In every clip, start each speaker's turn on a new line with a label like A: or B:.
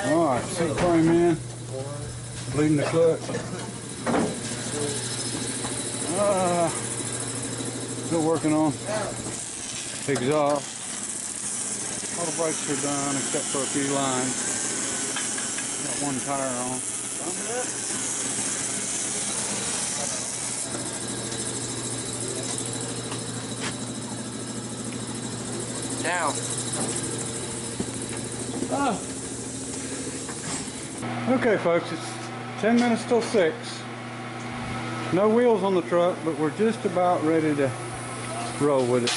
A: Alright, seat frame in. Bleeding the clutch. Still working on exhaust. All the brakes are done except for a few lines. Got one tire on.
B: Down.
A: Okay folks, it's 10 minutes till 6. No wheels on the truck, but we're just about ready to roll with it.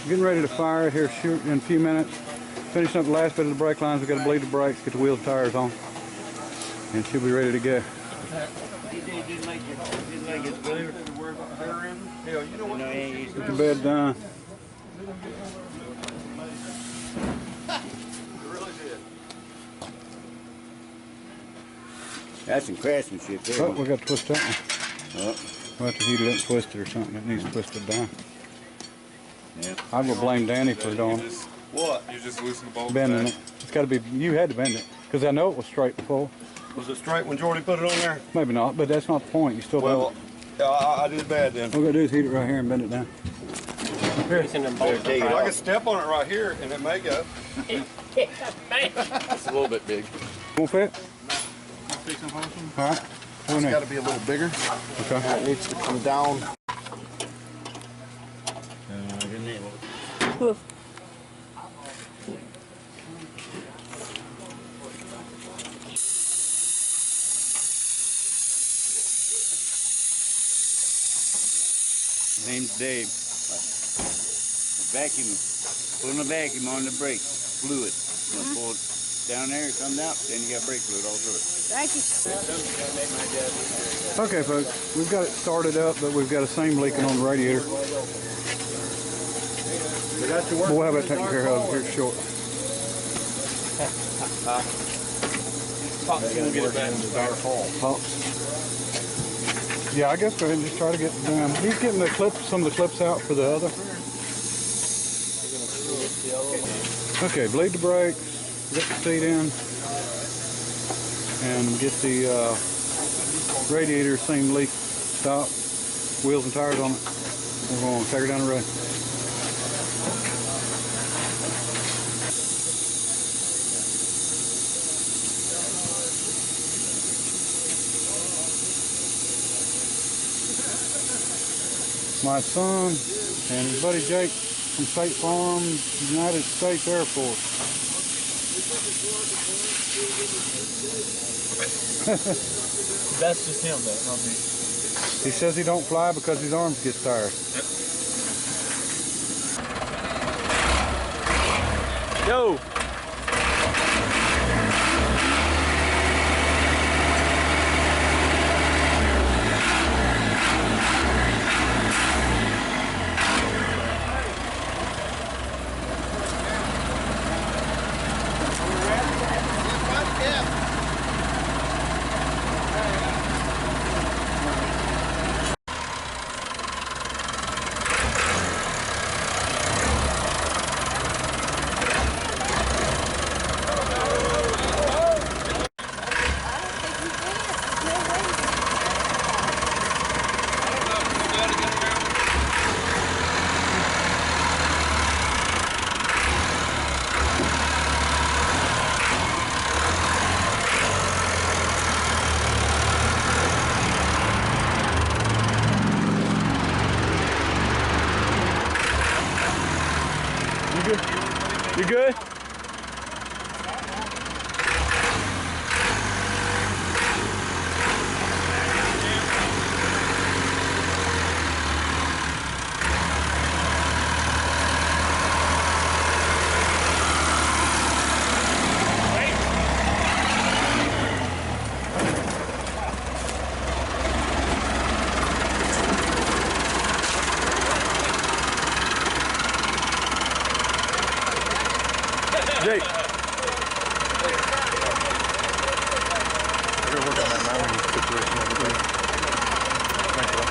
A: Getting ready to fire it here in a few minutes. Finishing up the last bit of the brake lines. We've got to bleed the brakes, get the wheels and tires on, and she'll be ready to go. Get the bed done.
C: That's some craftsmanship there.
A: Oh, we got to twist that one.
C: Oh.
A: We'll have to heat it up and twist it or something. It needs twisted down.
C: Yeah.
A: I will blame Danny for doing it.
D: What? You just loosen the bolt.
A: Bending it. It's got to be, you had to bend it. Because I know it was straight before.
D: Was it straight when Jordy put it on there?
A: Maybe not, but that's not the point. You still
D: Well, I did bad then.
A: All we got to do is heat it right here and bend it down. Here.
D: I can step on it right here and it may go.
B: It's a little bit big.
A: Won't fit? All right.
D: It's got to be a little bigger.
A: Okay.
D: And it needs to come down.
C: Name's Dave. Vacuum, putting a vacuum on the brake fluid. You know, pull it down there, it comes out, then you got brake fluid all through it.
E: Thank you.
A: Okay, folks, we've got it started up, but we've got a seam leaking on the radiator. We'll have that taken care of here shortly.
D: Pop's gonna get it back in the dark hole.
A: Pops. Yeah, I guess go ahead and just try to get them. He's getting the clips, some of the clips out for the other. Okay, bleed the brakes, get the seat in, and get the radiator seam leak stopped, wheels and tires on it. We're going to take her down the road. My son and his buddy Jake from State Farm, United States Air Force.
B: That's just him, though, not me.
A: He says he don't fly because his arms get tired.
B: Yo! You good? Jake. We're gonna work on that mounting situation over there. Thank you.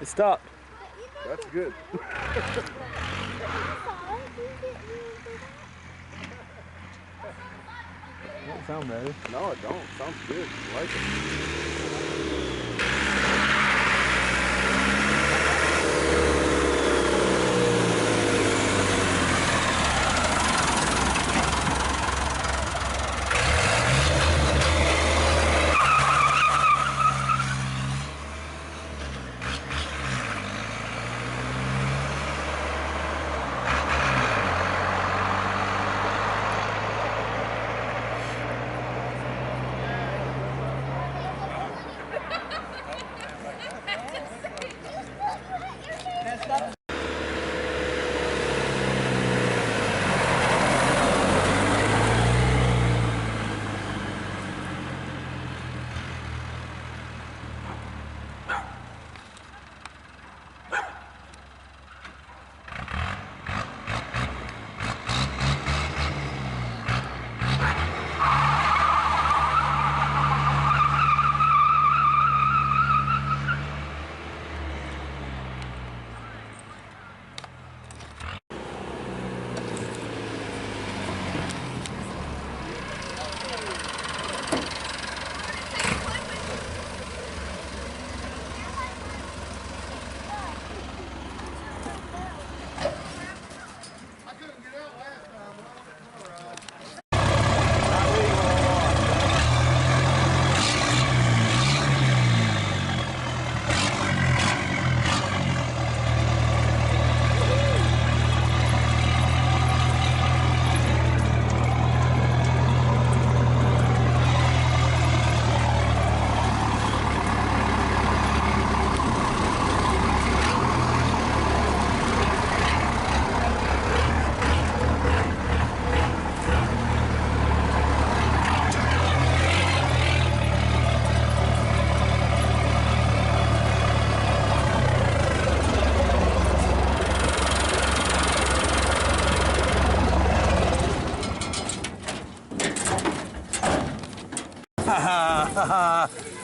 B: It stopped.
D: That's good.
B: Don't sound bad.
D: No, it don't. Sounds good. I like it.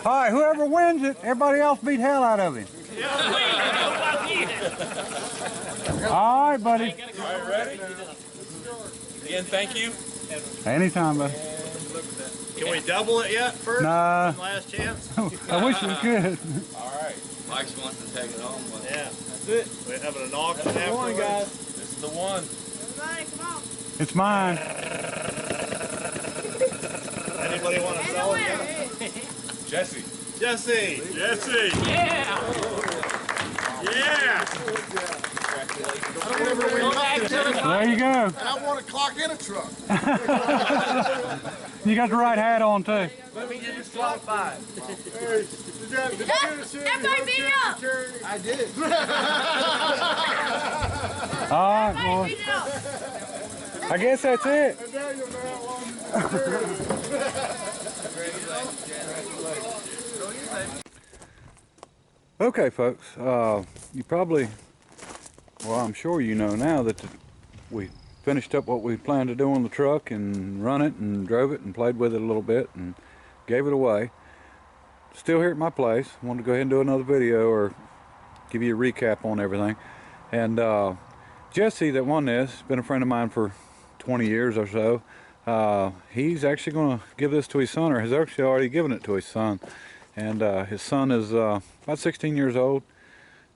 A: All right, whoever wins it, everybody else beat hell out of him. All right, buddy.
B: All right, ready? Again, thank you.
A: Anytime, buddy.
D: Can we double it yet first?
A: Nah.
D: Last chance?
A: I wish we could.
B: All right.
C: Mike's wanting to take it home.
D: Yeah.
B: That's it.
D: We're having an auction
B: That's the one,
D: afterwards.
B: guys. This is the one.
E: Everybody, come on.
A: It's mine.
D: Anybody want to
E: And the
D: sell it?
E: winner.
B: Jesse.
D: Jesse! Jesse!
E: Yeah.
D: Yeah!
A: There you go.
D: I want to clock in a truck.
A: You got the right hat on, too.
E: Everybody beat it up.
D: I did.
A: All right,
E: Everybody
A: boy.
E: beat it up.
A: I guess that's it. Okay, folks. You probably, well, I'm sure you know now that we finished up what we planned to do on the truck and run it and drove it and played with it a little bit and gave it away. Still here at my place. Wanted to go ahead and do another video or give you a recap on everything. And Jesse that won this has been a friend of mine for 20 years or so. He's actually going to give this to his son, or has actually already given it to his son. And his son is about 16 years old.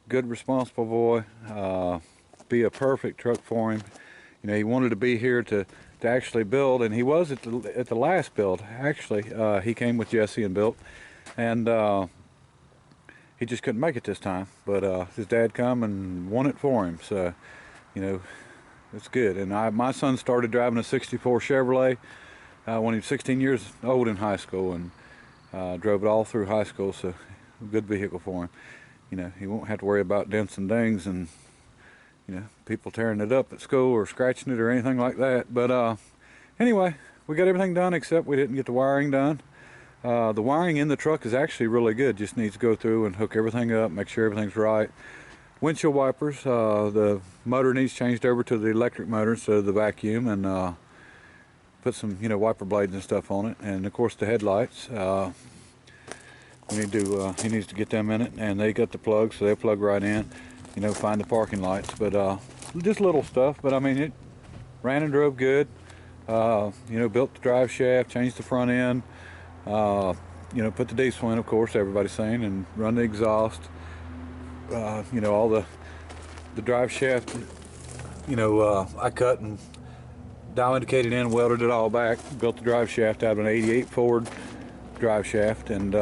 A: Good, responsible boy. Be a perfect truck for him. You know, he wanted to be here to actually build, and he was at the last build. Actually, he came with Jesse and built, and he just couldn't make it this time. But his dad come and won it for him. So, you know, it's good. And my son started driving a '64 Chevrolet when he was 16 years old in high school, and drove it all through high school. So, a good vehicle for him. You know, he won't have to worry about dents and dings and, you know, people tearing it up at school or scratching it or anything like that. But anyway, we got everything done except we didn't get the wiring done. The wiring in the truck is actually really good. Just needs to go through and hook everything up, make sure everything's right. Windshield wipers, the motor needs changed over to the electric motor instead of the vacuum, and put some, you know, wiper blades and stuff on it. And of course the headlights. we need to, he needs to get them in it, and they got the plug, so they plug right in, you know, find the parking lights. But just little stuff, but I mean, it ran and drove good. You know, built the drive shaft, changed the front end, you know, put the diesel in, of course, everybody's saying, and run the exhaust. You know, all the drive shaft, you know, I cut and dial indicated in, welded it all back, built the drive shaft out of an 88 Ford drive shaft, and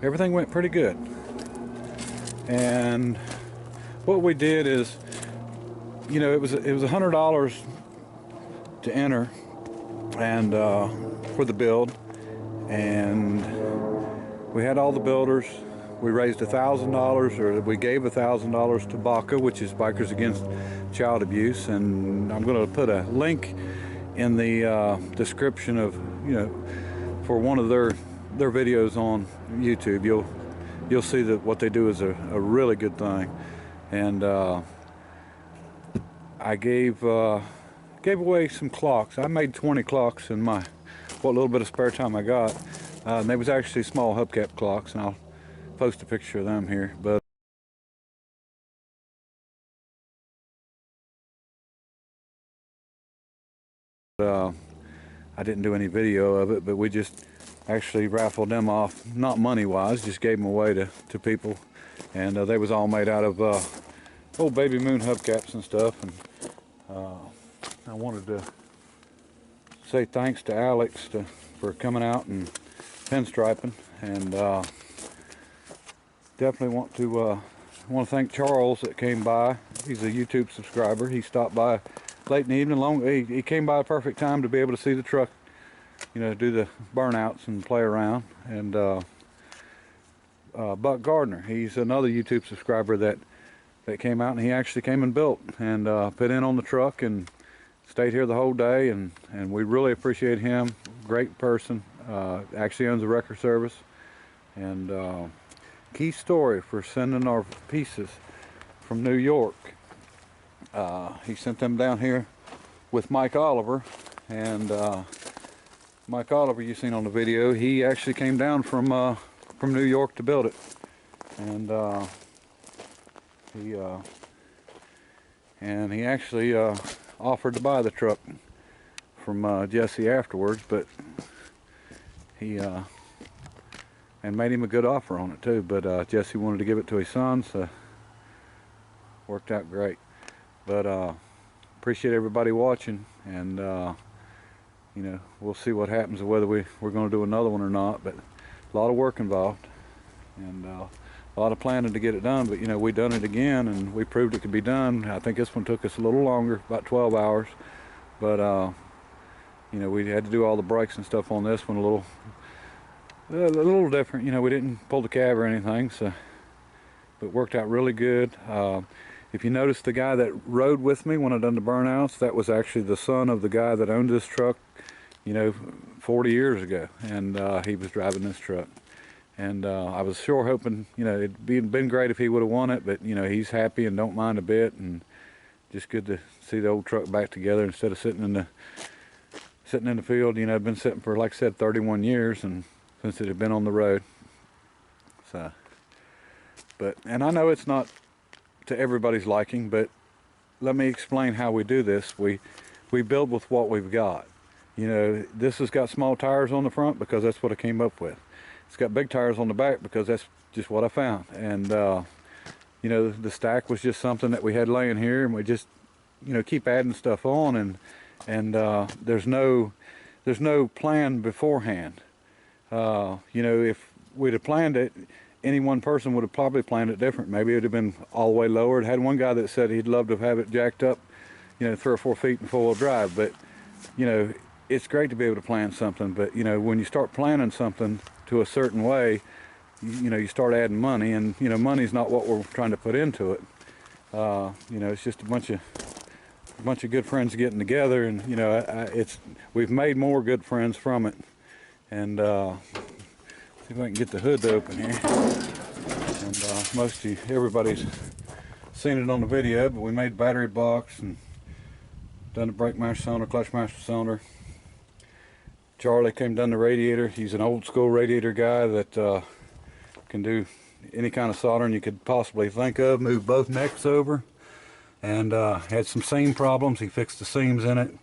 A: everything went pretty good. And what we did is, you know, it was $100 to enter, and for the build, and we had all the builders. We raised $1,000, or we gave $1,000 to BACA, which is Bikers Against Child Abuse, and I'm going to put a link in the description of, you know, for one of their videos on YouTube. You'll see that what they do is a really good thing. And I gave away some clocks. I made 20 clocks in my what little bit of spare time I got, and they was actually small hubcap clocks, and I'll post a picture of them here. But I didn't do any video of it, but we just actually raffled them off, not money wise, just gave them away to people, and they was all made out of old Baby Moon hubcaps and stuff. And I wanted to say thanks to Alex for coming out and pinstriping, and definitely want to thank Charles that came by. He's a YouTube subscriber. He stopped by late in the evening. He came by a perfect time to be able to see the truck, you know, do the burnouts and play around. And Buck Gardner, he's another YouTube subscriber that came out, and he actually came and built and put in on the truck and stayed here the whole day, and we really appreciate him. Great person. Actually owns a record service. And Key Story for sending our pieces from New York. He sent them down here with Mike Oliver, and Mike Oliver you seen on the video, he actually came down from New York to build it, and he actually offered to buy the truck from Jesse afterwards, but he and made him a good offer on it too, but Jesse wanted to give it to his son, so worked out great. But appreciate everybody watching, and you know, we'll see what happens, whether we're going to do another one or not. But a lot of work involved, and a lot of planning to get it done. But you know, we done it again, and we proved it could be done. I think this one took us a little longer, about 12 hours, but you know, we had to do all the brakes and stuff on this one a little different. You know, we didn't pull the cab or anything, so but it worked out really good. If you notice, the guy that rode with me when I done the burnouts, that was actually the son of the guy that owned this truck, you know, 40 years ago, and he was driving this truck. And I was sure hoping, you know, it'd been great if he would have won it, but you know, he's happy and don't mind a bit, and just good to see the old truck back together instead of sitting in the field. You know, it'd been sitting for, like I said, 31 years, and since it had been on the road. So, and I know it's not to everybody's liking, but let me explain how we do this. We build with what we've got. You know, this has got small tires on the front because that's what I came up with. It's got big tires on the back because that's just what I found. And you know, the stack was just something that we had laying here, and we just, you know, keep adding stuff on, and there's no plan beforehand. You know, if we'd have planned it, any one person would have probably planned it different. Maybe it would have been all the way lowered. Had one guy that said he'd love to have it jacked up, you know, 3 or 4 feet in 4-wheel drive. But you know, it's great to be able to plan something, but you know, when you start planning something to a certain way, you know, you start adding money, and you know, money's not what we're trying to put into it. You know, it's just a bunch of good friends getting together, and you know, we've made more good friends from it. And see if I can get the hood to open here. And everybody's seen it on the video, but we made battery box and done the brake master cylinder, clutch master cylinder, Charlie came done the radiator. He's an old school radiator guy that can do any kind of soldering you could possibly think of. Moved both necks over, and had some seam problems. He fixed the seams in it,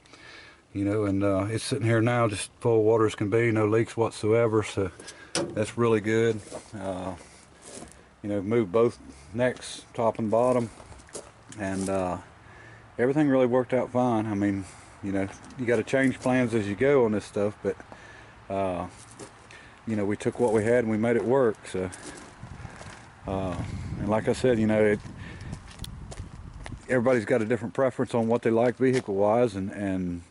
A: you know, and it's sitting here now just full of water as can be, no leaks whatsoever, so that's really good. You know, moved both necks, top and bottom, and everything really worked out fine. I mean, you know, you got to change plans as you go on this stuff, but you know, we took what we had and we made it work. So and like I said, you know, everybody's got a different preference on what they like vehicle wise, and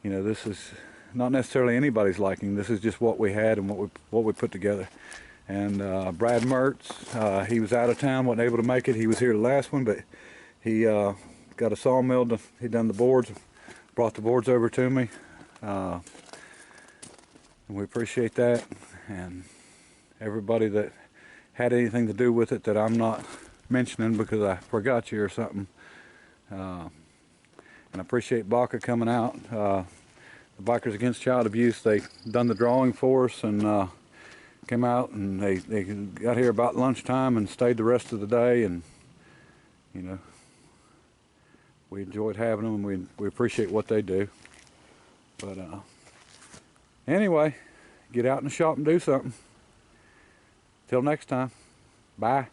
A: you know, this is not necessarily anybody's liking. This is just what we had and what we put together. And Brad Mertz, he was out of town, wasn't able to make it. He was here the last one, but he got a sawmill. He done the boards, brought the boards over to me, and we appreciate that. And everybody that had anything to do with it that I'm not mentioning because I forgot you or something. And I appreciate Baca coming out. The Bikers Against Child Abuse, they done the drawing for us and came out, and they got here about lunchtime and stayed the rest of the day, and you know, we enjoyed having them, and we appreciate what they do. But anyway, get out in the shop and do something. Till next time, bye.